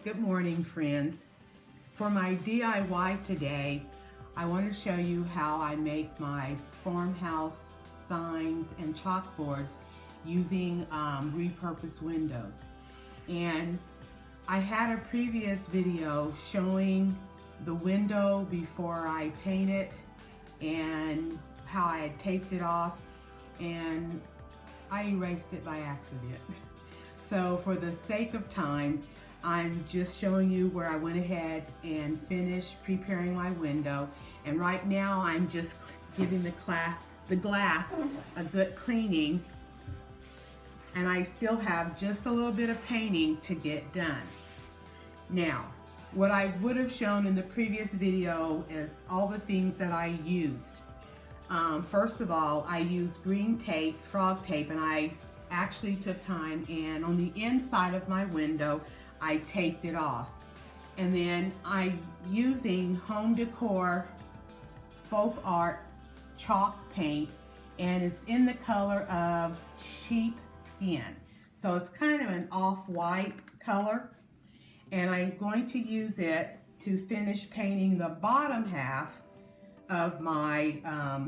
Good morning, friends. For my DIY today, I want to show you how I make my farmhouse signs and chalkboards using repurposed windows. And I had a previous video showing the window before I painted and how I had taped it off, and I erased it by accident. So for the sake of time, I'm just showing you where I went ahead and finished preparing my window. And right now I'm just giving the glass a good cleaning. And I still have just a little bit of painting to get done. Now, what I would have shown in the previous video is all the things that I used. First of all, I used green tape, frog tape, and I actually took time and on the inside of my window, I taped it off. And then I'm using Home Decor Folk Art chalk paint, and it's in the color of sheepskin. So it's kind of an off-white color. And I'm going to use it to finish painting the bottom half of my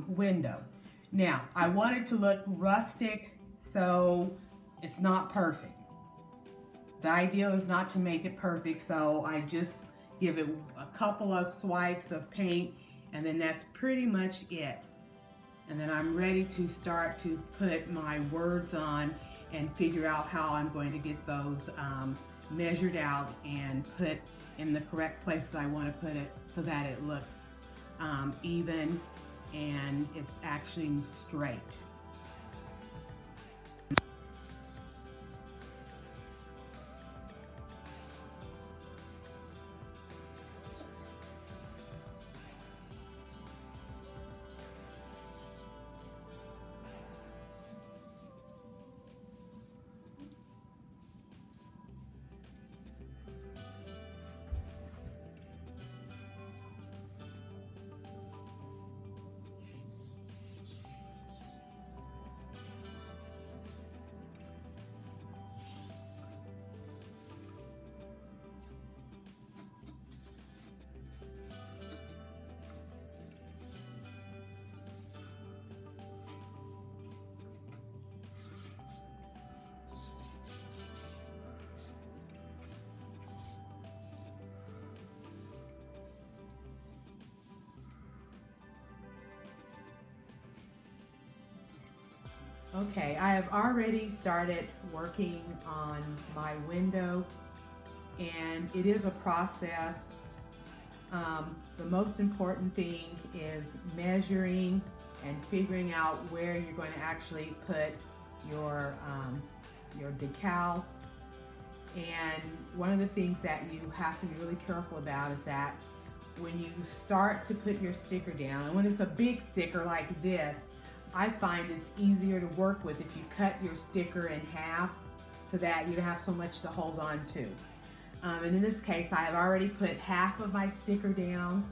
window. Now, I want it to look rustic, so it's not perfect. The idea is not to make it perfect, so I just give it a couple of swipes of paint, and then that's pretty much it. And then I'm ready to start to put my words on and figure out how I'm going to get those measured out and put in the correct place that I want to put it so that it looks even and it's actually straight. Okay, I have already started working on my window, and it is a process. The most important thing is measuring and figuring out where you're going to actually put your decal. And one of the things that you have to be really careful about is that when you start to put your sticker down, and when it's a big sticker like this, I find it's easier to work with if you cut your sticker in half so that you don't have so much to hold on to. And in this case, I have already put half of my sticker down,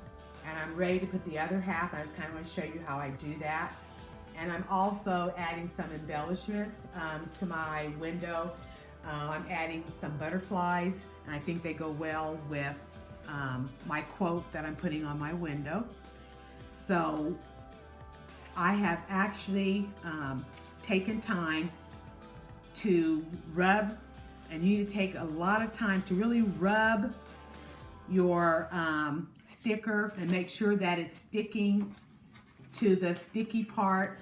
and I'm ready to put the other half. And I just kind of want to show you how I do that. And I'm also adding some embellishments to my window. I'm adding some butterflies, and I think they go well with my quote that I'm putting on my window. So I have actually taken time to rub, and you need to take a lot of time to really rub your sticker and make sure that it's sticking to the sticky part,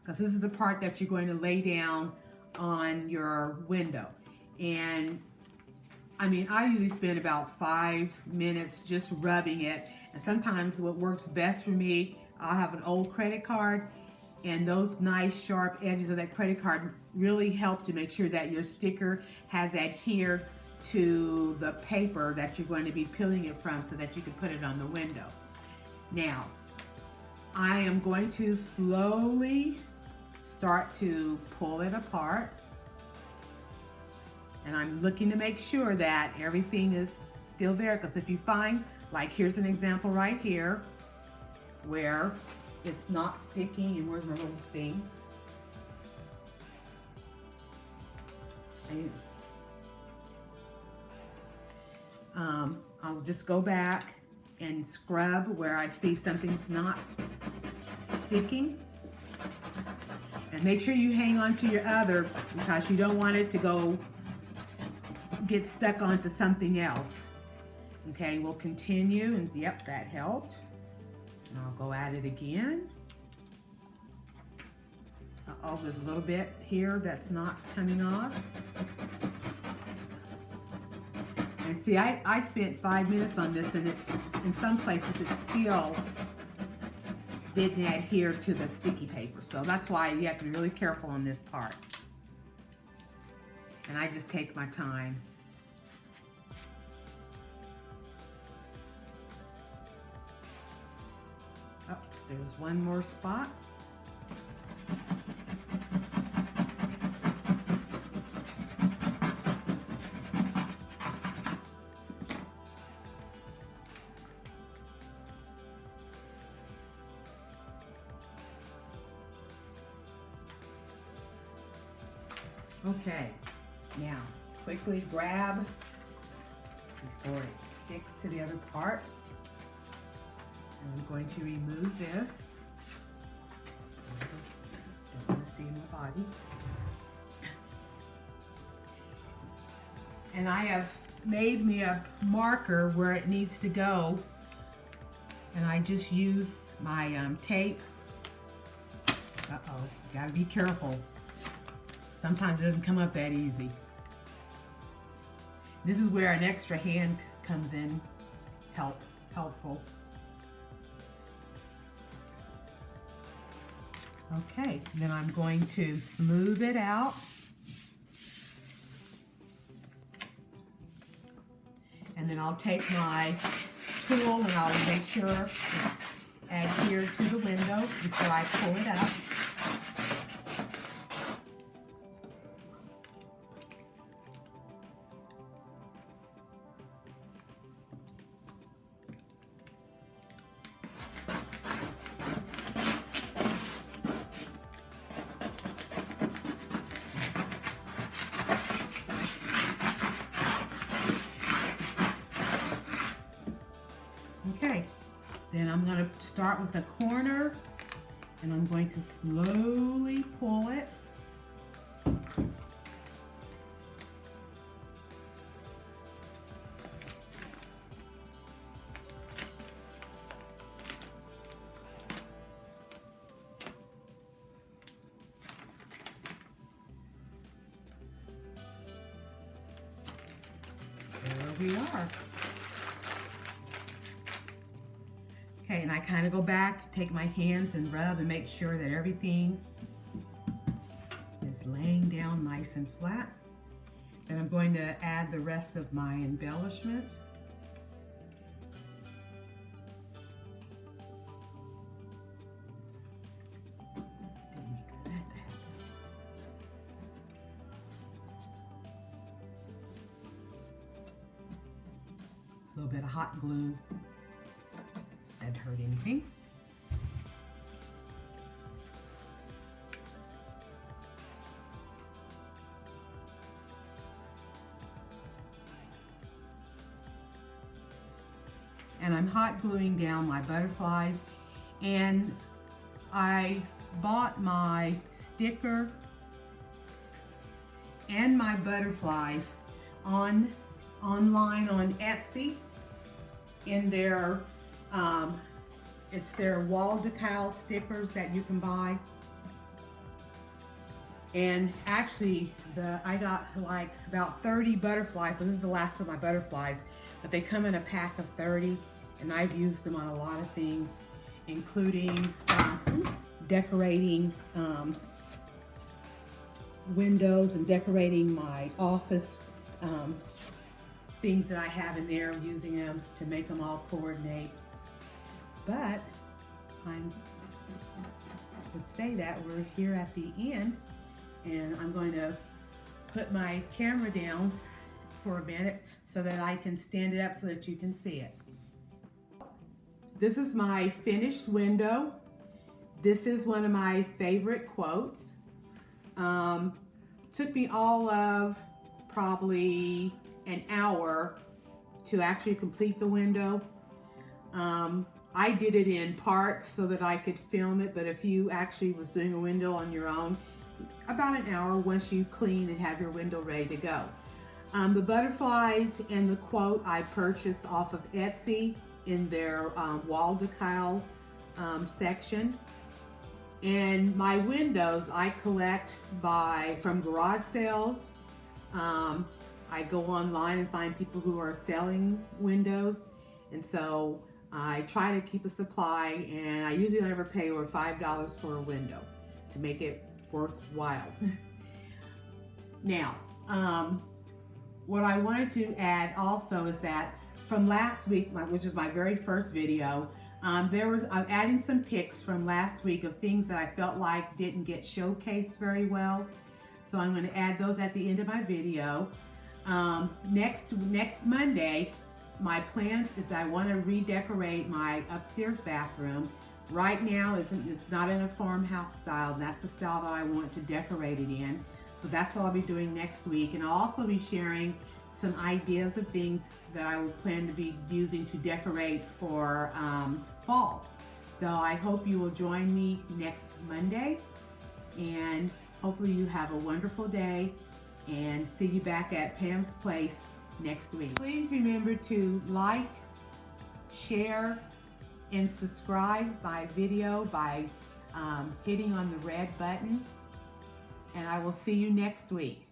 because this is the part that you're going to lay down on your window. And I mean, I usually spend about 5 minutes just rubbing it, and sometimes what works best for me, I'll have an old credit card, and those nice sharp edges of that credit card really help to make sure that your sticker has adhered to the paper that you're going to be peeling it from so that you can put it on the window. Now, I am going to slowly start to pull it apart, and I'm looking to make sure that everything is still there, because if you find, like here's an example right here, where it's not sticking, and where's my little thing? I'll just go back and scrub where I see something's not sticking. And make sure you hang on to your other, because you don't want it to get stuck onto something else. Okay, we'll continue, and yep, that helped. And I'll go at it again. Uh-oh, there's a little bit here that's not coming off. And see, I spent 5 minutes on this, and it's in some places it still didn't adhere to the sticky paper. So that's why you have to be really careful on this part. And I just take my time. Oops, there's one more spot. Okay, now quickly grab before it sticks to the other part. And I'm going to remove this. Don't want to see my body. And I have made me a marker where it needs to go. And I just use my tape. Uh-oh, gotta be careful. Sometimes it doesn't come up that easy. This is where an extra hand comes in helpful. Okay, then I'm going to smooth it out. And then I'll take my tool and I'll make sure it's adhered to the window before I pull it up. Okay, then I'm going to start with the corner, and I'm going to slowly pull it. There we are. Okay, and I kind of go back, take my hands and rub and make sure that everything is laying down nice and flat. Then I'm going to add the rest of my embellishment. A little bit of hot glue. Doesn't hurt anything. And I'm hot gluing down my butterflies, and I bought my sticker and my butterflies online on Etsy in their it's their wall decal stickers that you can buy. And actually I got like about 30 butterflies, so this is the last of my butterflies, but they come in a pack of 30, and I've used them on a lot of things, including decorating windows and decorating my office things that I have in there, using them to make them all coordinate. But I would say that we're here at the end, and I'm going to put my camera down for a minute so that I can stand it up so that you can see it. This is my finished window. This is one of my favorite quotes. Took me all of probably an hour to actually complete the window. I did it in parts so that I could film it, but if you actually was doing a window on your own, about an hour once you clean and have your window ready to go. The butterflies and the quote I purchased off of Etsy in their wall decal section. And my windows I collect from garage sales. I go online and find people who are selling windows, and so I try to keep a supply, and I usually don't ever pay over $5 for a window to make it worthwhile. Now, what I wanted to add also is that from last week, which is my very first video, I'm adding some pics from last week of things that I felt like didn't get showcased very well. So I'm going to add those at the end of my video. Next Monday, my plans is I want to redecorate my upstairs bathroom. Right now, it's not in a farmhouse style, and that's the style that I want to decorate it in. So that's what I'll be doing next week, and I'll also be sharing some ideas of things that I will plan to be using to decorate for fall. So I hope you will join me next Monday, and hopefully you have a wonderful day, and see you back at Pam's Place next week. Please remember to like, share, and subscribe my video by hitting on the red button, and I will see you next week.